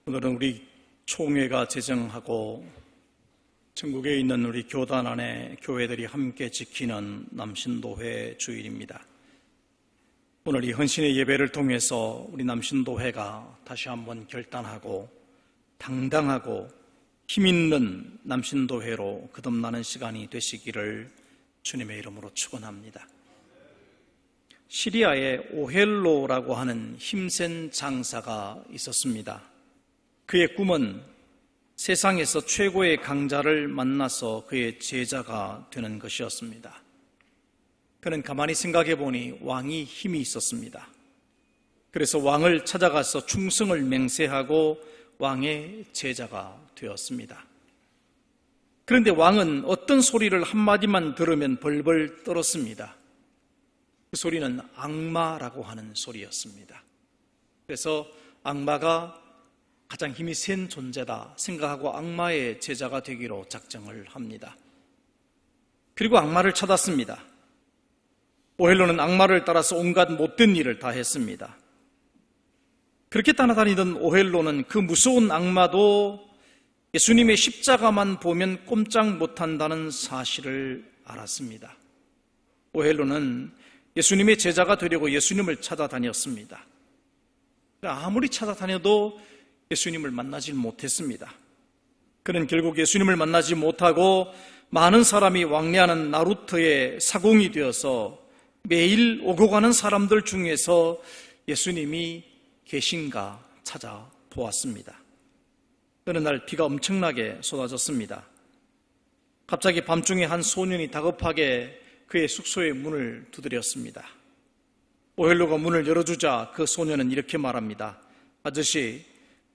오늘은 우리 총회가 제정하고 전국에 있는 우리 교단 안에 교회들이 함께 지키는 남신도회 주일입니다. 오늘 이 헌신의 예배를 통해서 우리 남신도회가 다시 한번 결단하고 당당하고 힘있는 남신도회로 거듭나는 시간이 되시기를 주님의 이름으로 축원합니다. 시리아에 오헬로라고 하는 힘센 장사가 있었습니다. 그의 꿈은 세상에서 최고의 강자를 만나서 그의 제자가 되는 것이었습니다. 그는 가만히 생각해 보니 왕이 힘이 있었습니다. 그래서 왕을 찾아가서 충성을 맹세하고 왕의 제자가 되었습니다. 그런데 왕은 어떤 소리를 한마디만 들으면 벌벌 떨었습니다. 그 소리는 악마라고 하는 소리였습니다. 그래서 악마가 가장 힘이 센 존재다 생각하고 악마의 제자가 되기로 작정을 합니다. 그리고 악마를 찾았습니다. 오헬로는 악마를 따라서 온갖 못된 일을 다 했습니다. 그렇게 따라다니던 오헬로는 그 무서운 악마도 예수님의 십자가만 보면 꼼짝 못한다는 사실을 알았습니다. 오헬로는 예수님의 제자가 되려고 예수님을 찾아다녔습니다. 아무리 찾아다녀도 예수님을 만나지 못했습니다. 그는 결국 예수님을 만나지 못하고 많은 사람이 왕래하는 나루터의 사공이 되어서 매일 오고 가는 사람들 중에서 예수님이 계신가 찾아보았습니다. 어느 날 비가 엄청나게 쏟아졌습니다. 갑자기 밤중에 한 소년이 다급하게 그의 숙소의 문을 두드렸습니다. 오헬로가 문을 열어주자 그 소년은 이렇게 말합니다. 아저씨,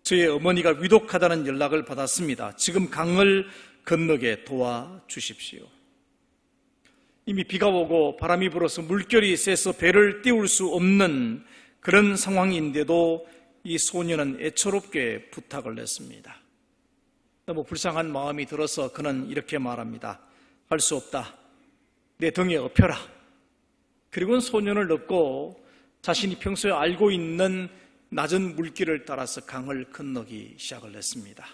저의 어머니가 위독하다는 연락을 받았습니다. 지금 강을 건너게 도와주십시오. 이미 비가 오고 바람이 불어서 물결이 세서 배를 띄울 수 없는 그런 상황인데도 이 소년은 애처롭게 부탁을 했습니다. 너무 불쌍한 마음이 들어서 그는 이렇게 말합니다. 할 수 없다. 내 등에 업혀라. 그리고는 소년을 넣고 자신이 평소에 알고 있는 낮은 물길을 따라서 강을 건너기 시작을 했습니다.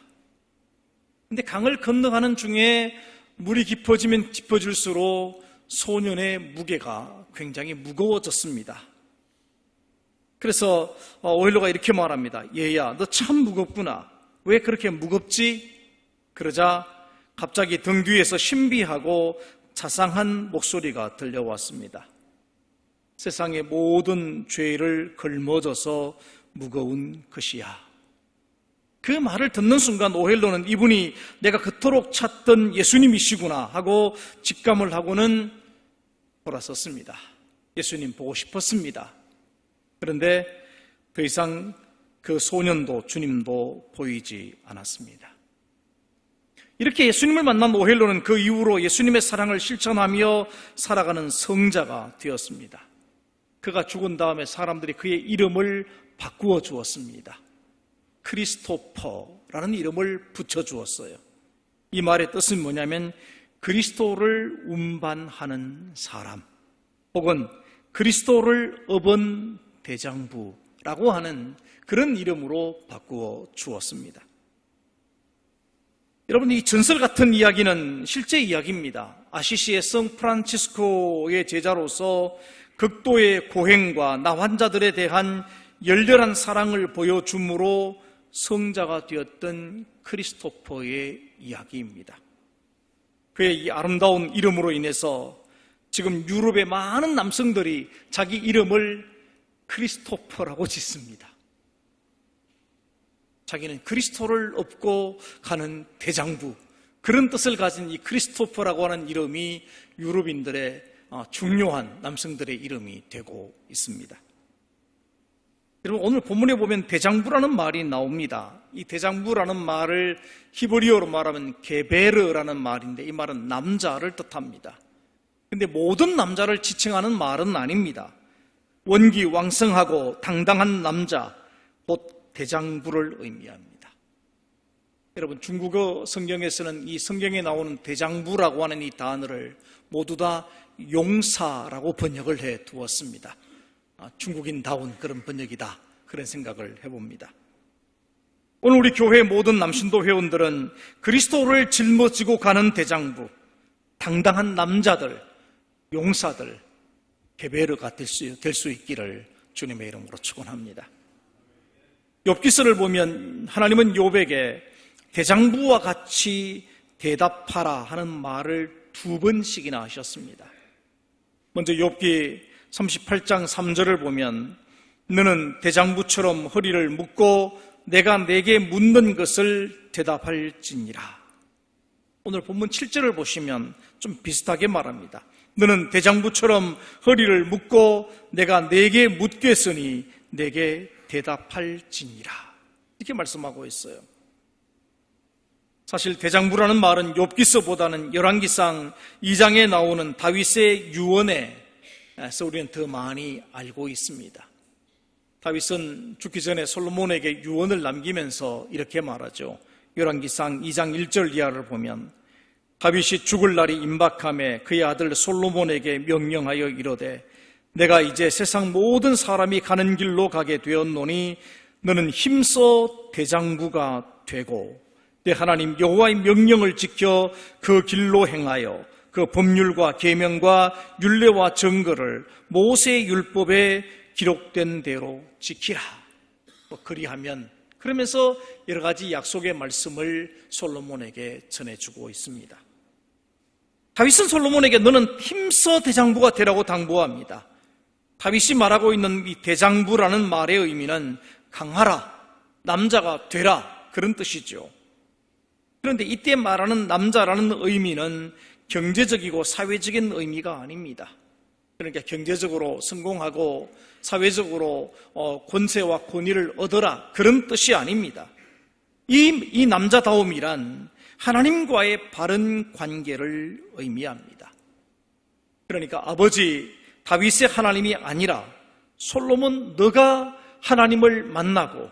그런데 강을 건너가는 중에 물이 깊어지면 깊어질수록 소년의 무게가 굉장히 무거워졌습니다. 그래서 오헬로가 이렇게 말합니다. 얘야, 너 참 무겁구나. 왜 그렇게 무겁지? 그러자 갑자기 등 뒤에서 신비하고 자상한 목소리가 들려왔습니다. 세상의 모든 죄를 걸머져서 무거운 것이야. 그 말을 듣는 순간 오헬로는 이분이 내가 그토록 찾던 예수님이시구나 하고 직감을 하고는 돌아섰습니다. 예수님 보고 싶었습니다. 그런데 더 이상 그 소년도 주님도 보이지 않았습니다. 이렇게 예수님을 만난 오헬로는 그 이후로 예수님의 사랑을 실천하며 살아가는 성자가 되었습니다. 그가 죽은 다음에 사람들이 그의 이름을 바꾸어 주었습니다. 크리스토퍼라는 이름을 붙여주었어요. 이 말의 뜻은 뭐냐면 그리스도를 운반하는 사람 혹은 그리스도를 업은 대장부라고 하는 그런 이름으로 바꾸어 주었습니다. 여러분, 이 전설 같은 이야기는 실제 이야기입니다. 아시시의 성 프란치스코의 제자로서 극도의 고행과 나 환자들에 대한 열렬한 사랑을 보여줌으로 성자가 되었던 크리스토퍼의 이야기입니다. 그의 이 아름다운 이름으로 인해서 지금 유럽의 많은 남성들이 자기 이름을 크리스토퍼라고 짓습니다. 자기는 그리스도를 업고 가는 대장부, 그런 뜻을 가진 이 크리스토퍼라고 하는 이름이 유럽인들의 중요한 남성들의 이름이 되고 있습니다. 여러분, 오늘 본문에 보면 대장부라는 말이 나옵니다. 이 대장부라는 말을 히브리어로 말하면 게베르라는 말인데 이 말은 남자를 뜻합니다. 그런데 모든 남자를 지칭하는 말은 아닙니다. 원기왕성하고 당당한 남자, 곧 대장부를 의미합니다. 여러분, 중국어 성경에서는 이 성경에 나오는 대장부라고 하는 이 단어를 모두 다 용사라고 번역을 해 두었습니다. 중국인다운 그런 번역이다, 그런 생각을 해봅니다. 오늘 우리 교회 모든 남신도 회원들은 그리스도를 짊어지고 가는 대장부, 당당한 남자들, 용사들, 게베르가 될 수 있기를 주님의 이름으로 축원합니다. 욥기서를 보면 하나님은 욥에게 대장부와 같이 대답하라 하는 말을 2번씩이나 하셨습니다. 먼저 욥기 38장 3절을 보면 너는 대장부처럼 허리를 묶고 내가 내게 묻는 것을 대답할지니라. 오늘 본문 7절을 보시면 좀 비슷하게 말합니다. 너는 대장부처럼 허리를 묶고 내가 내게 묻겠으니 내게 대답할지니라. 이렇게 말씀하고 있어요. 사실 대장부라는 말은 욥기서보다는 열왕기상 2장에 나오는 다윗의 유언에서 우리는 더 많이 알고 있습니다. 다윗은 죽기 전에 솔로몬에게 유언을 남기면서 이렇게 말하죠. 열왕기상 2장 1절 이하를 보면 다윗이 죽을 날이 임박함에 그의 아들 솔로몬에게 명령하여 이르되 내가 이제 세상 모든 사람이 가는 길로 가게 되었노니 너는 힘써 대장부가 되고 내 하나님 여호와의 명령을 지켜 그 길로 행하여 그 법률과 계명과 율례와 정거를 모세의 율법에 기록된 대로 지키라. 그리하면 그러면서 여러 가지 약속의 말씀을 솔로몬에게 전해주고 있습니다. 다윗은 솔로몬에게 너는 힘써 대장부가 되라고 당부합니다. 다윗이 말하고 있는 이 대장부라는 말의 의미는 강하라, 남자가 되라 그런 뜻이죠. 그런데 이때 말하는 남자라는 의미는 경제적이고 사회적인 의미가 아닙니다. 그러니까 경제적으로 성공하고 사회적으로 권세와 권위를 얻어라 그런 뜻이 아닙니다. 이 남자다움이란 하나님과의 바른 관계를 의미합니다. 그러니까 아버지 다윗의 하나님이 아니라 솔로몬 너가 하나님을 만나고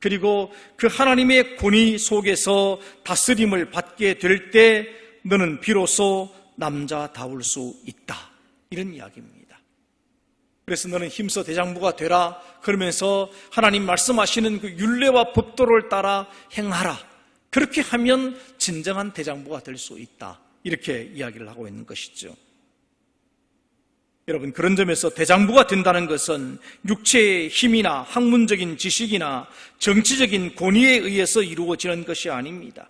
그리고 그 하나님의 권위 속에서 다스림을 받게 될 때 너는 비로소 남자다울 수 있다. 이런 이야기입니다. 그래서 너는 힘써 대장부가 되라. 그러면서 하나님 말씀하시는 그 율례와 법도를 따라 행하라. 그렇게 하면 진정한 대장부가 될 수 있다. 이렇게 이야기를 하고 있는 것이죠. 여러분, 그런 점에서 대장부가 된다는 것은 육체의 힘이나 학문적인 지식이나 정치적인 권위에 의해서 이루어지는 것이 아닙니다.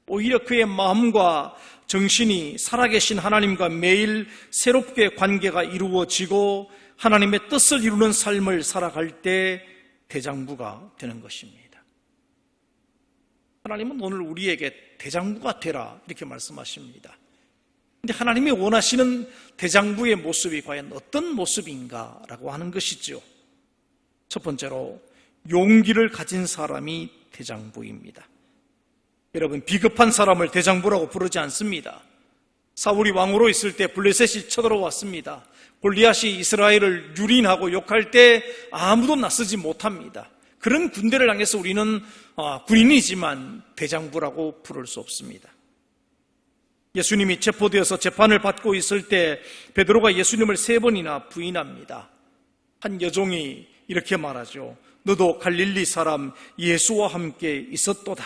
오히려 그의 마음과 정신이 살아계신 하나님과 매일 새롭게 관계가 이루어지고 하나님의 뜻을 이루는 삶을 살아갈 때 대장부가 되는 것입니다. 하나님은 오늘 우리에게 대장부가 되라 이렇게 말씀하십니다. 그런데 하나님이 원하시는 대장부의 모습이 과연 어떤 모습인가라고 하는 것이죠. 첫 번째로 용기를 가진 사람이 대장부입니다. 여러분, 비겁한 사람을 대장부라고 부르지 않습니다. 사울이 왕으로 있을 때 블레셋이 쳐들어왔습니다. 골리앗이 이스라엘을 유린하고 욕할 때 아무도 나서지 못합니다. 그런 군대를 향해서 우리는 군인이지만 대장부라고 부를 수 없습니다. 예수님이 체포되어서 재판을 받고 있을 때 베드로가 예수님을 3번이나 부인합니다. 한 여종이 이렇게 말하죠. 너도 갈릴리 사람 예수와 함께 있었도다.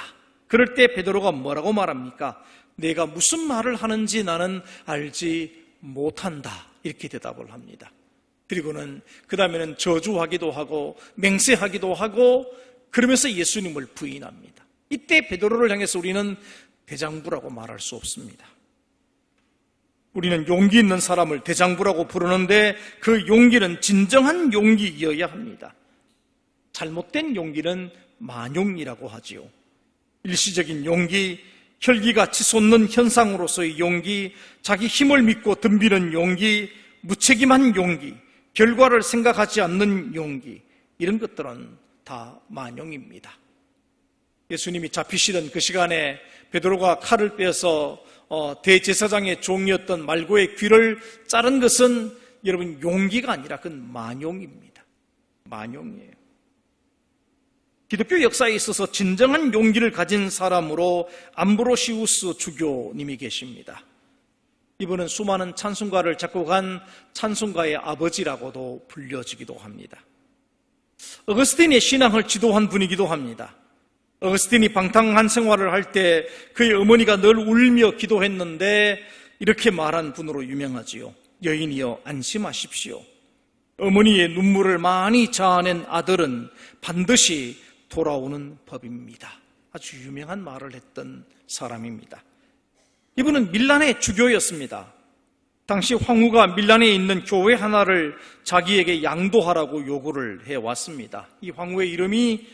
그럴 때 베드로가 뭐라고 말합니까? 내가 무슨 말을 하는지 나는 알지 못한다. 이렇게 대답을 합니다. 그리고는 그 다음에는 저주하기도 하고 맹세하기도 하고 그러면서 예수님을 부인합니다. 이때 베드로를 향해서 우리는 대장부라고 말할 수 없습니다. 우리는 용기 있는 사람을 대장부라고 부르는데 그 용기는 진정한 용기여야 합니다. 잘못된 용기는 만용이라고 하지요. 일시적인 용기, 혈기가 치솟는 현상으로서의 용기, 자기 힘을 믿고 덤비는 용기, 무책임한 용기, 결과를 생각하지 않는 용기, 이런 것들은 다 만용입니다. 예수님이 잡히시던 그 시간에 베드로가 칼을 빼서 대제사장의 종이었던 말고의 귀를 자른 것은 여러분 용기가 아니라 그건 만용입니다. 만용이에요. 기독교 역사에 있어서 진정한 용기를 가진 사람으로 암브로시우스 주교님이 계십니다. 이분은 수많은 찬송가를 작곡한 찬송가의 아버지라고도 불려지기도 합니다. 어거스틴의 신앙을 지도한 분이기도 합니다. 어거스틴이 방탕한 생활을 할 때 그의 어머니가 늘 울며 기도했는데 이렇게 말한 분으로 유명하지요. 여인이여 안심하십시오. 어머니의 눈물을 많이 자아낸 아들은 반드시 돌아오는 법입니다. 아주 유명한 말을 했던 사람입니다. 이분은 밀란의 주교였습니다. 당시 황후가 밀란에 있는 교회 하나를 자기에게 양도하라고 요구를 해왔습니다. 이 황후의 이름이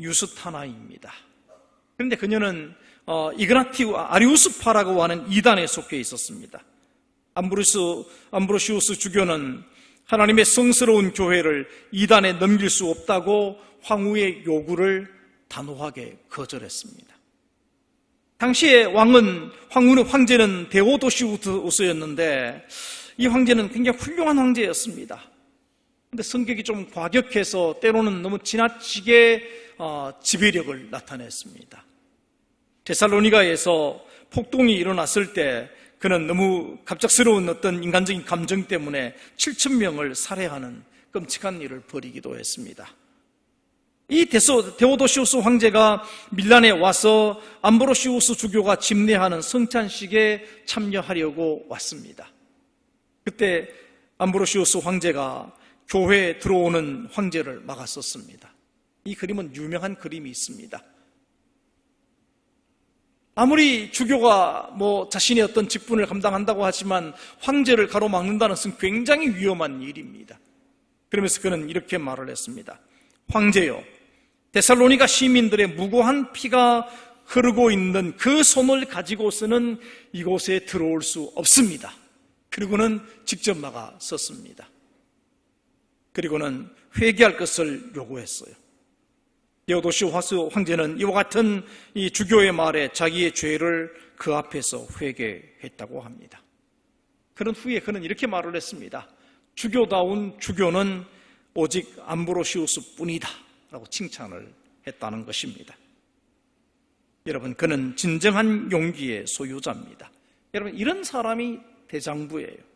유스타나입니다. 그런데 그녀는 이그나티우 아리우스파라고 하는 이단에 속해 있었습니다. 암브로시우스 주교는 하나님의 성스러운 교회를 이단에 넘길 수 없다고 황후의 요구를 단호하게 거절했습니다. 당시에 황제는 데오도시우스였는데 이 황제는 굉장히 훌륭한 황제였습니다. 그런데 성격이 좀 과격해서 때로는 너무 지나치게 지배력을 나타냈습니다. 데살로니가에서 폭동이 일어났을 때 그는 너무 갑작스러운 어떤 인간적인 감정 때문에 7,000명을 살해하는 끔찍한 일을 벌이기도 했습니다. 이 데오도시우스 황제가 밀란에 와서 암브로시우스 주교가 집례하는 성찬식에 참여하려고 왔습니다. 그때 암브로시우스 황제가 교회에 들어오는 황제를 막았었습니다. 이 그림은 유명한 그림이 있습니다. 아무리 주교가 자신의 어떤 직분을 감당한다고 하지만 황제를 가로막는다는 것은 굉장히 위험한 일입니다. 그러면서 그는 이렇게 말을 했습니다. 황제여, 데살로니가 시민들의 무고한 피가 흐르고 있는 그 손을 가지고서는 이곳에 들어올 수 없습니다. 그리고는 직접 막아섰습니다. 그리고는 회개할 것을 요구했어요. 데오도시우스 황제는 이와 같은 이 주교의 말에 자기의 죄를 그 앞에서 회개했다고 합니다. 그런 후에 그는 이렇게 말을 했습니다. 주교다운 주교는 오직 암브로시우스 뿐이다 라고 칭찬을 했다는 것입니다. 여러분, 그는 진정한 용기의 소유자입니다. 여러분, 이런 사람이 대장부예요.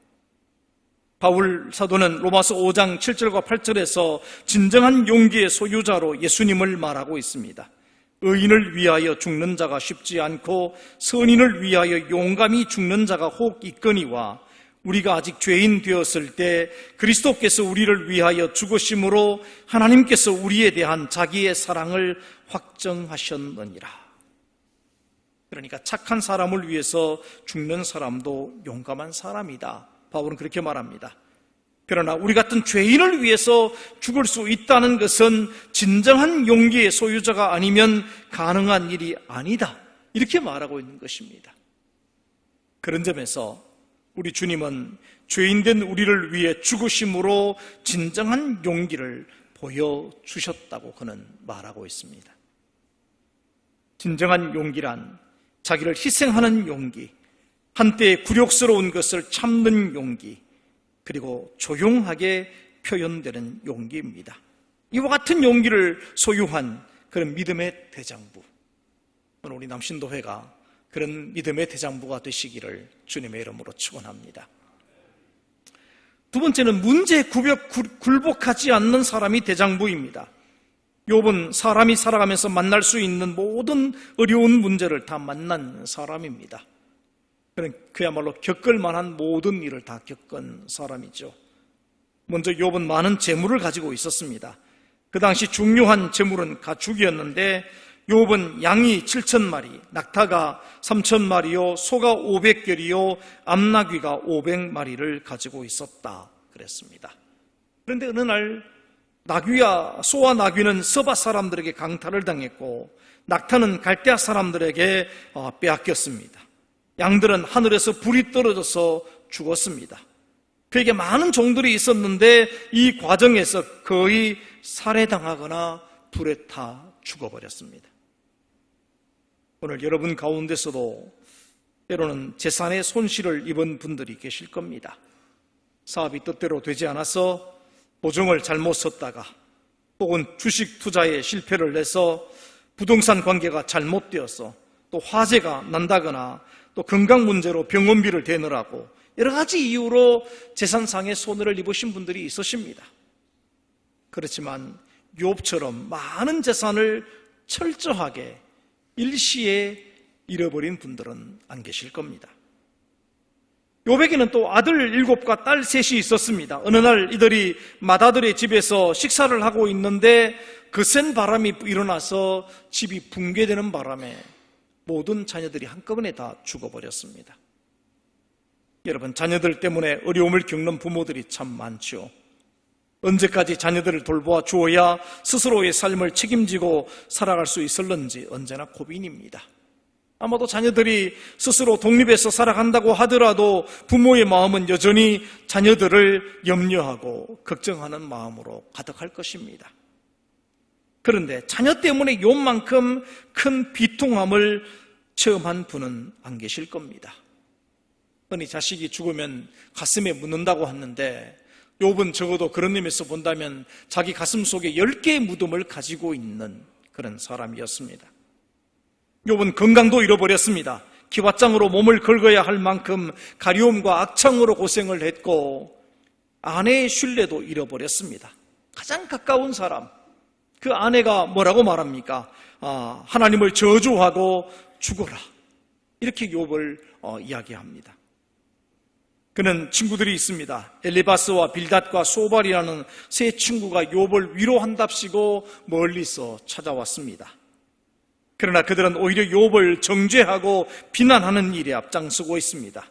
바울 사도는 로마서 5장 7절과 8절에서 진정한 용기의 소유자로 예수님을 말하고 있습니다. 의인을 위하여 죽는 자가 쉽지 않고 선인을 위하여 용감히 죽는 자가 혹 있거니와 우리가 아직 죄인 되었을 때 그리스도께서 우리를 위하여 죽으심으로 하나님께서 우리에 대한 자기의 사랑을 확정하셨느니라. 그러니까 착한 사람을 위해서 죽는 사람도 용감한 사람이다. 바울은 그렇게 말합니다. 그러나 우리 같은 죄인을 위해서 죽을 수 있다는 것은 진정한 용기의 소유자가 아니면 가능한 일이 아니다. 이렇게 말하고 있는 것입니다. 그런 점에서 우리 주님은 죄인된 우리를 위해 죽으심으로 진정한 용기를 보여주셨다고 그는 말하고 있습니다. 진정한 용기란 자기를 희생하는 용기, 한때 굴욕스러운 것을 참는 용기, 그리고 조용하게 표현되는 용기입니다. 이와 같은 용기를 소유한 그런 믿음의 대장부, 오늘 우리 남신도회가 그런 믿음의 대장부가 되시기를 주님의 이름으로 축원합니다. 두 번째는 문제에 굴복하지 않는 사람이 대장부입니다. 욥은 사람이 살아가면서 만날 수 있는 모든 어려운 문제를 다 만난 사람입니다. 그야말로 겪을 만한 모든 일을 다 겪은 사람이죠. 먼저 욥은 많은 재물을 가지고 있었습니다. 그 당시 중요한 재물은 가축이었는데 욥은 양이 7,000마리, 낙타가 3,000마리요, 소가 500결이요, 암나귀가 500마리를 가지고 있었다 그랬습니다. 그런데 어느 날 소와 나귀는 서바 사람들에게 강탈을 당했고 낙타는 갈대아 사람들에게 빼앗겼습니다. 양들은 하늘에서 불이 떨어져서 죽었습니다. 그에게 많은 종들이 있었는데 이 과정에서 거의 살해당하거나 불에 타 죽어버렸습니다. 오늘 여러분 가운데서도 때로는 재산의 손실을 입은 분들이 계실 겁니다. 사업이 뜻대로 되지 않아서 보증을 잘못 썼다가 혹은 주식 투자에 실패를 내서 부동산 관계가 잘못되어서 또 화재가 난다거나 또 건강 문제로 병원비를 대느라고 여러 가지 이유로 재산상의 손해를 입으신 분들이 있으십니다. 그렇지만 욥처럼 많은 재산을 철저하게 일시에 잃어버린 분들은 안 계실 겁니다. 욥에게는 또 아들 7과 딸 3이 있었습니다. 어느 날 이들이 맏아들의 집에서 식사를 하고 있는데 거센 바람이 일어나서 집이 붕괴되는 바람에 모든 자녀들이 한꺼번에 다 죽어버렸습니다. 여러분, 자녀들 때문에 어려움을 겪는 부모들이 참 많죠. 언제까지 자녀들을 돌보아 주어야 스스로의 삶을 책임지고 살아갈 수 있을는지 언제나 고민입니다. 아마도 자녀들이 스스로 독립해서 살아간다고 하더라도 부모의 마음은 여전히 자녀들을 염려하고 걱정하는 마음으로 가득할 것입니다. 그런데 자녀 때문에 욥만큼 큰 비통함을 체험한 분은 안 계실 겁니다. 흔히 자식이 죽으면 가슴에 묻는다고 하는데 욥은 적어도 그런 의미에서 본다면 자기 가슴 속에 10개의 무덤을 가지고 있는 그런 사람이었습니다. 욥은 건강도 잃어버렸습니다. 기왓장으로 몸을 긁어야 할 만큼 가려움과 악창으로 고생을 했고 아내의 신뢰도 잃어버렸습니다. 가장 가까운 사람, 그 아내가 뭐라고 말합니까? 하나님을 저주하고 죽어라, 이렇게 욥을 이야기합니다. 그는 친구들이 있습니다. 엘리바스와 빌닷과 소발이라는 세 친구가 욥을 위로한답시고 멀리서 찾아왔습니다. 그러나 그들은 오히려 욥을 정죄하고 비난하는 일에 앞장서고 있습니다.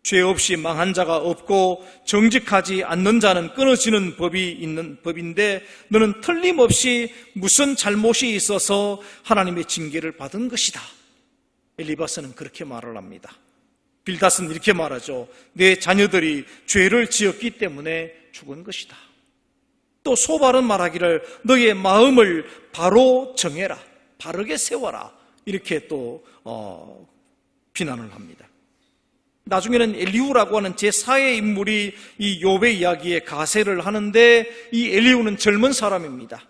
죄 없이 망한 자가 없고 정직하지 않는 자는 끊어지는 법이 있는 법인데 너는 틀림없이 무슨 잘못이 있어서 하나님의 징계를 받은 것이다. 엘리바스는 그렇게 말을 합니다. 빌닷은 이렇게 말하죠. 내 자녀들이 죄를 지었기 때문에 죽은 것이다. 또 소발은 말하기를 너의 마음을 바로 정해라, 바르게 세워라, 이렇게 또 비난을 합니다. 나중에는 엘리후라고 하는 제4의 인물이 이 욥의 이야기에 가세를 하는데 이 엘리후는 젊은 사람입니다.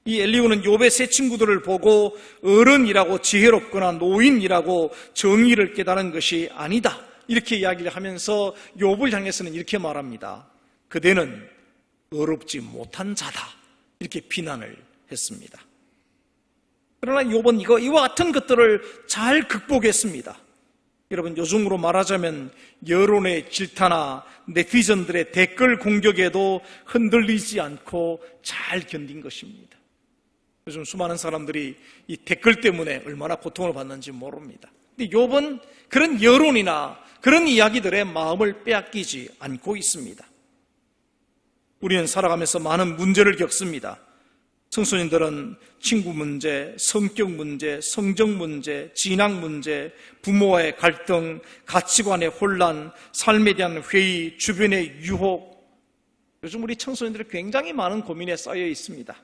이 엘리후는 욥의 세 친구들을 보고 어른이라고 지혜롭거나 노인이라고 정의를 깨달은 것이 아니다, 이렇게 이야기를 하면서 욥을 향해서는 이렇게 말합니다. 그대는 어렵지 못한 자다, 이렇게 비난을 했습니다. 그러나 욥은 이와 같은 것들을 잘 극복했습니다. 여러분, 요즘으로 말하자면 여론의 질타나 네티즌들의 댓글 공격에도 흔들리지 않고 잘 견딘 것입니다. 요즘 수많은 사람들이 이 댓글 때문에 얼마나 고통을 받는지 모릅니다. 근데 욥은 그런 여론이나 그런 이야기들의 마음을 빼앗기지 않고 있습니다. 우리는 살아가면서 많은 문제를 겪습니다. 청소년들은 친구 문제, 성격 문제, 성적 문제, 진학 문제, 부모와의 갈등, 가치관의 혼란, 삶에 대한 회의, 주변의 유혹. 요즘 우리 청소년들이 굉장히 많은 고민에 쌓여 있습니다.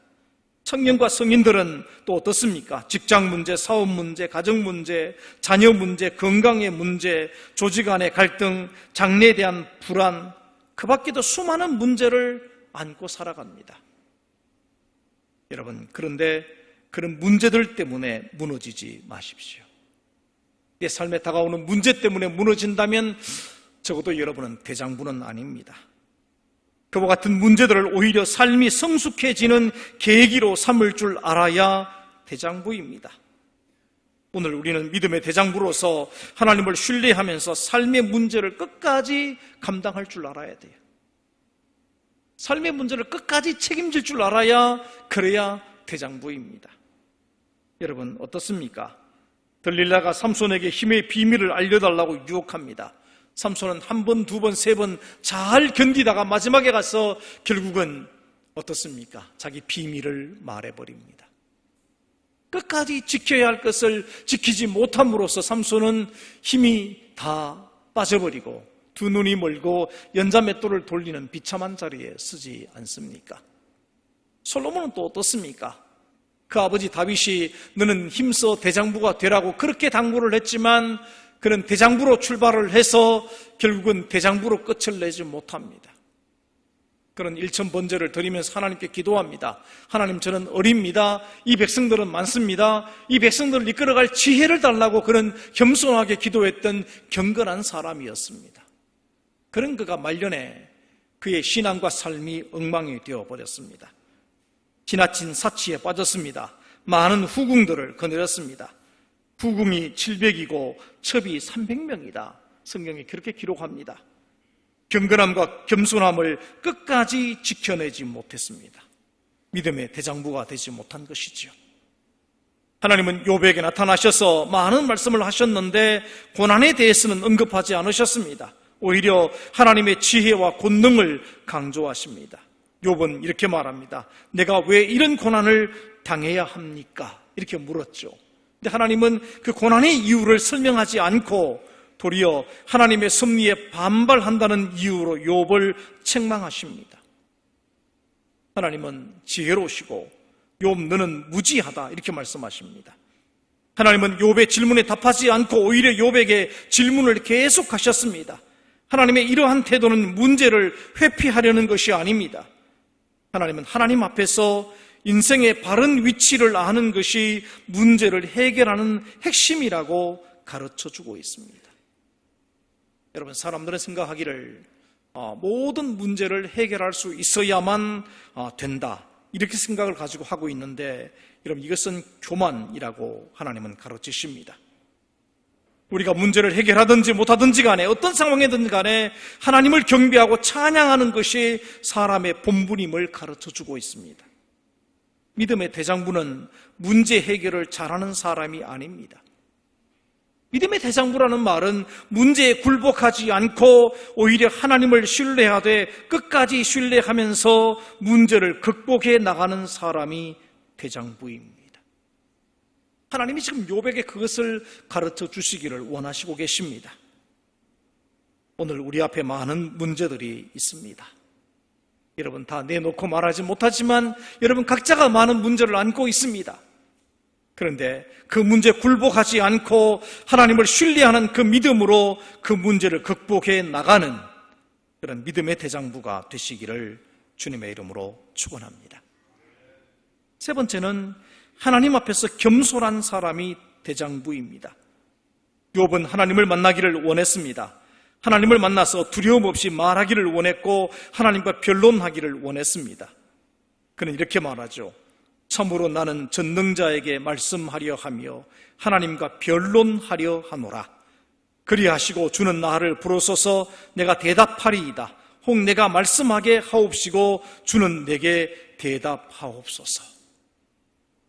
청년과 성인들은 또 어떻습니까? 직장 문제, 사업 문제, 가정 문제, 자녀 문제, 건강의 문제, 조직 안의 갈등, 장래에 대한 불안, 그 밖에도 수많은 문제를 안고 살아갑니다. 여러분, 그런데 그런 문제들 때문에 무너지지 마십시오. 내 삶에 다가오는 문제 때문에 무너진다면 적어도 여러분은 대장부는 아닙니다. 그와 같은 문제들을 오히려 삶이 성숙해지는 계기로 삼을 줄 알아야 대장부입니다. 오늘 우리는 믿음의 대장부로서 하나님을 신뢰하면서 삶의 문제를 끝까지 감당할 줄 알아야 돼요. 삶의 문제를 끝까지 책임질 줄 알아야, 그래야 대장부입니다. 여러분, 어떻습니까? 들릴라가 삼손에게 힘의 비밀을 알려달라고 유혹합니다. 삼손은 한 번, 두 번, 세 번 잘 견디다가 마지막에 가서 결국은 어떻습니까? 자기 비밀을 말해버립니다. 끝까지 지켜야 할 것을 지키지 못함으로써 삼손은 힘이 다 빠져버리고 두 눈이 멀고 연자맷돌을 돌리는 비참한 자리에 서지 않습니까? 솔로몬은 또 어떻습니까? 그 아버지 다윗이 너는 힘써 대장부가 되라고 그렇게 당부를 했지만 그는 대장부로 출발을 해서 결국은 대장부로 끝을 내지 못합니다. 그런 일천번제를 드리면서 하나님께 기도합니다. 하나님, 저는 어립니다. 이 백성들은 많습니다. 이 백성들을 이끌어갈 지혜를 달라고 그는 겸손하게 기도했던 경건한 사람이었습니다. 그런 그가 말년에 그의 신앙과 삶이 엉망이 되어버렸습니다. 지나친 사치에 빠졌습니다. 많은 후궁들을 거느렸습니다. 후궁이 700이고 첩이 300명이다. 성경이 그렇게 기록합니다. 경건함과 겸손함을 끝까지 지켜내지 못했습니다. 믿음의 대장부가 되지 못한 것이지요. 하나님은 욥에게 나타나셔서 많은 말씀을 하셨는데 고난에 대해서는 언급하지 않으셨습니다. 오히려 하나님의 지혜와 권능을 강조하십니다. 욥은 이렇게 말합니다. 내가 왜 이런 고난을 당해야 합니까? 이렇게 물었죠. 근데 하나님은 그 고난의 이유를 설명하지 않고 도리어 하나님의 섭리에 반발한다는 이유로 욥을 책망하십니다. 하나님은 지혜로우시고 욥 너는 무지하다 이렇게 말씀하십니다. 하나님은 욥의 질문에 답하지 않고 오히려 욥에게 질문을 계속하셨습니다. 하나님의 이러한 태도는 문제를 회피하려는 것이 아닙니다. 하나님은 하나님 앞에서 인생의 바른 위치를 아는 것이 문제를 해결하는 핵심이라고 가르쳐주고 있습니다. 여러분, 사람들은 생각하기를 모든 문제를 해결할 수 있어야만 된다 이렇게 생각을 가지고 하고 있는데, 여러분, 이것은 교만이라고 하나님은 가르치십니다. 우리가 문제를 해결하든지 못하든지 간에 어떤 상황이든 간에 하나님을 경배하고 찬양하는 것이 사람의 본분임을 가르쳐주고 있습니다. 믿음의 대장부는 문제 해결을 잘하는 사람이 아닙니다. 믿음의 대장부라는 말은 문제에 굴복하지 않고 오히려 하나님을 신뢰하되 끝까지 신뢰하면서 문제를 극복해 나가는 사람이 대장부입니다. 하나님이 지금 욥에게 그것을 가르쳐 주시기를 원하시고 계십니다. 오늘 우리 앞에 많은 문제들이 있습니다. 여러분 다 내놓고 말하지 못하지만 여러분 각자가 많은 문제를 안고 있습니다. 그런데 그 문제에 굴복하지 않고 하나님을 신뢰하는 그 믿음으로 그 문제를 극복해 나가는 그런 믿음의 대장부가 되시기를 주님의 이름으로 축원합니다. 세 번째는 하나님 앞에서 겸손한 사람이 대장부입니다. 욥은 하나님을 만나기를 원했습니다. 하나님을 만나서 두려움 없이 말하기를 원했고 하나님과 변론하기를 원했습니다. 그는 이렇게 말하죠. 참으로 나는 전능자에게 말씀하려 하며 하나님과 변론하려 하노라. 그리하시고 주는 나를 부르소서 내가 대답하리이다. 혹 내가 말씀하게 하옵시고 주는 내게 대답하옵소서.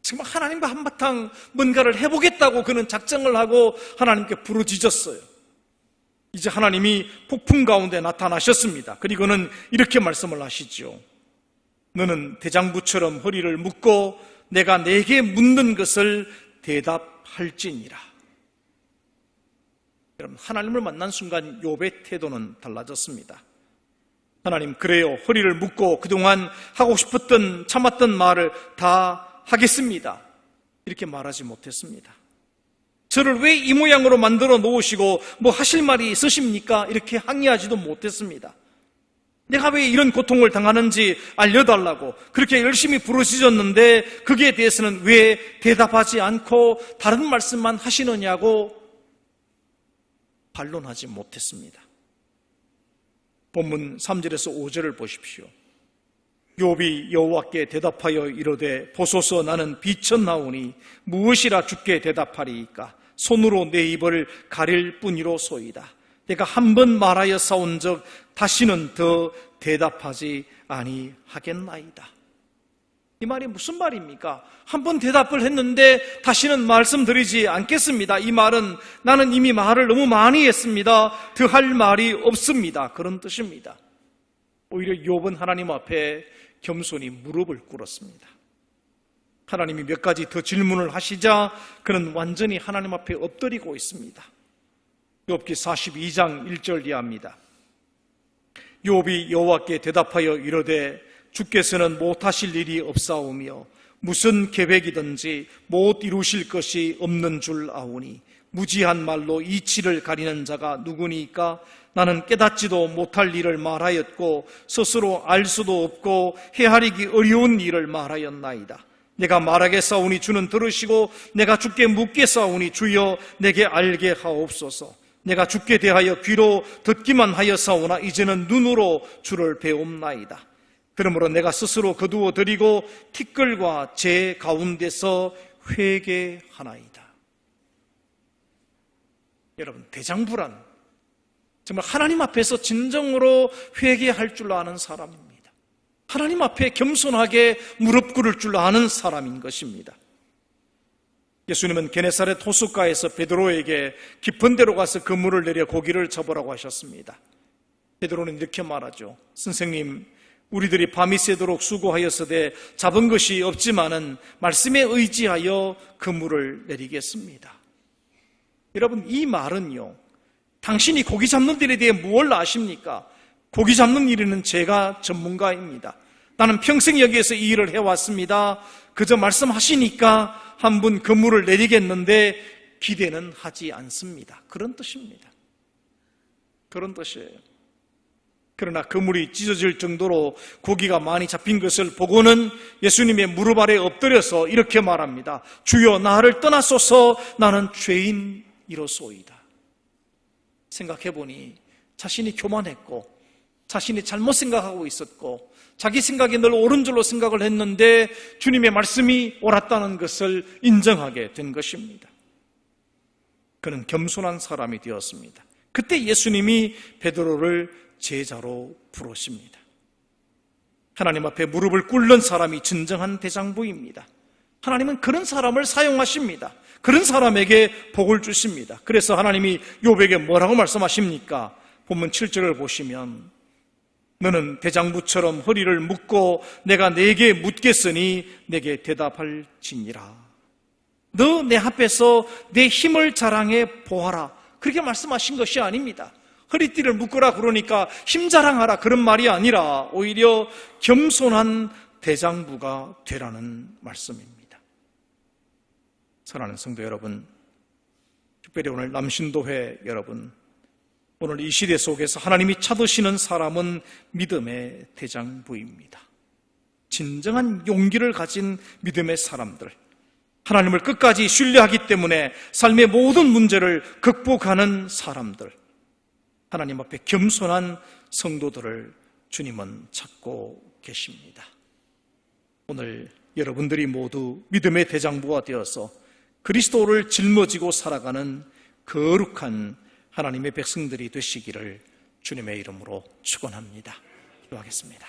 지금 하나님과 한바탕 뭔가를 해보겠다고 그는 작정을 하고 하나님께 부르짖었어요. 이제 하나님이 폭풍 가운데 나타나셨습니다. 그리고는 이렇게 말씀을 하시죠. 너는 대장부처럼 허리를 묶고 내가 내게 묻는 것을 대답할지니라. 여러분, 하나님을 만난 순간 욥의 태도는 달라졌습니다. 하나님, 그래요. 허리를 묶고 그동안 하고 싶었던 참았던 말을 다 하겠습니다. 이렇게 말하지 못했습니다. 저를 왜 이 모양으로 만들어 놓으시고 뭐 하실 말이 있으십니까? 이렇게 항의하지도 못했습니다. 내가 왜 이런 고통을 당하는지 알려달라고 그렇게 열심히 부르짖었는데 거기에 대해서는 왜 대답하지 않고 다른 말씀만 하시느냐고 반론하지 못했습니다. 본문 3절에서 5절을 보십시오. 욥이 여호와께 대답하여 이르되 보소서 나는 비쳤나오니 무엇이라 주께 대답하리이까? 손으로 내 입을 가릴 뿐이로소이다. 내가 한 번 말하여 싸운 적 다시는 더 대답하지 아니하겠나이다. 이 말이 무슨 말입니까? 한 번 대답을 했는데 다시는 말씀드리지 않겠습니다. 이 말은 나는 이미 말을 너무 많이 했습니다. 더 할 말이 없습니다. 그런 뜻입니다. 오히려 욥은 하나님 앞에 겸손히 무릎을 꿇었습니다. 하나님이 몇 가지 더 질문을 하시자 그는 완전히 하나님 앞에 엎드리고 있습니다. 욥기 42장 1절 이하입니다. 욥이 여호와께 대답하여 이르되 주께서는 못하실 일이 없사오며 무슨 계획이든지 못 이루실 것이 없는 줄 아오니 무지한 말로 이치를 가리는 자가 누구니까? 나는 깨닫지도 못할 일을 말하였고 스스로 알 수도 없고 헤아리기 어려운 일을 말하였나이다. 내가 말하겠사오니 주는 들으시고 내가 주께 묻겠사오니 주여 내게 알게 하옵소서. 내가 주께 대하여 귀로 듣기만 하였사오나 이제는 눈으로 주를 배움나이다. 그러므로 내가 스스로 거두어 드리고 티끌과 재 가운데서 회개하나이다. 여러분, 대장부란 정말 하나님 앞에서 진정으로 회개할 줄 아는 사람입니다. 하나님 앞에 겸손하게 무릎 꿇을 줄 아는 사람인 것입니다. 예수님은 게네사렛 호숫가에서 베드로에게 깊은 데로 가서 그물을 내려 고기를 잡으라고 하셨습니다. 베드로는 이렇게 말하죠. 선생님, 우리들이 밤이 새도록 수고하였으되 잡은 것이 없지만은 말씀에 의지하여 그물을 내리겠습니다. 여러분, 이 말은요, 당신이 고기 잡는 일에 대해 무엇을 아십니까? 고기 잡는 일에는 제가 전문가입니다. 나는 평생 여기에서 이 일을 해왔습니다. 그저 말씀하시니까 한 분 그물을 내리겠는데 기대는 하지 않습니다. 그런 뜻입니다. 그런 뜻이에요. 그러나 그물이 찢어질 정도로 고기가 많이 잡힌 것을 보고는 예수님의 무릎 아래 엎드려서 이렇게 말합니다. 주여, 나를 떠나소서. 나는 죄인이로소이다. 생각해보니 자신이 교만했고 자신이 잘못 생각하고 있었고 자기 생각이 늘 옳은 줄로 생각을 했는데 주님의 말씀이 옳았다는 것을 인정하게 된 것입니다. 그는 겸손한 사람이 되었습니다. 그때 예수님이 베드로를 제자로 부르십니다. 하나님 앞에 무릎을 꿇는 사람이 진정한 대장부입니다. 하나님은 그런 사람을 사용하십니다. 그런 사람에게 복을 주십니다. 그래서 하나님이 욥에게 뭐라고 말씀하십니까? 본문 7절을 보시면 너는 대장부처럼 허리를 묶고 내가 네게 묻겠으니 내게 대답할지니라. 너 내 앞에서 내 힘을 자랑해 보아라. 그렇게 말씀하신 것이 아닙니다. 허리띠를 묶으라 그러니까 힘 자랑하라 그런 말이 아니라 오히려 겸손한 대장부가 되라는 말씀입니다. 사랑하는 성도 여러분, 특별히 오늘 남신도회 여러분, 오늘 이 시대 속에서 하나님이 찾으시는 사람은 믿음의 대장부입니다. 진정한 용기를 가진 믿음의 사람들, 하나님을 끝까지 신뢰하기 때문에 삶의 모든 문제를 극복하는 사람들, 하나님 앞에 겸손한 성도들을 주님은 찾고 계십니다. 오늘 여러분들이 모두 믿음의 대장부가 되어서 그리스도를 짊어지고 살아가는 거룩한 하나님의 백성들이 되시기를 주님의 이름으로 축원합니다. 기도하겠습니다.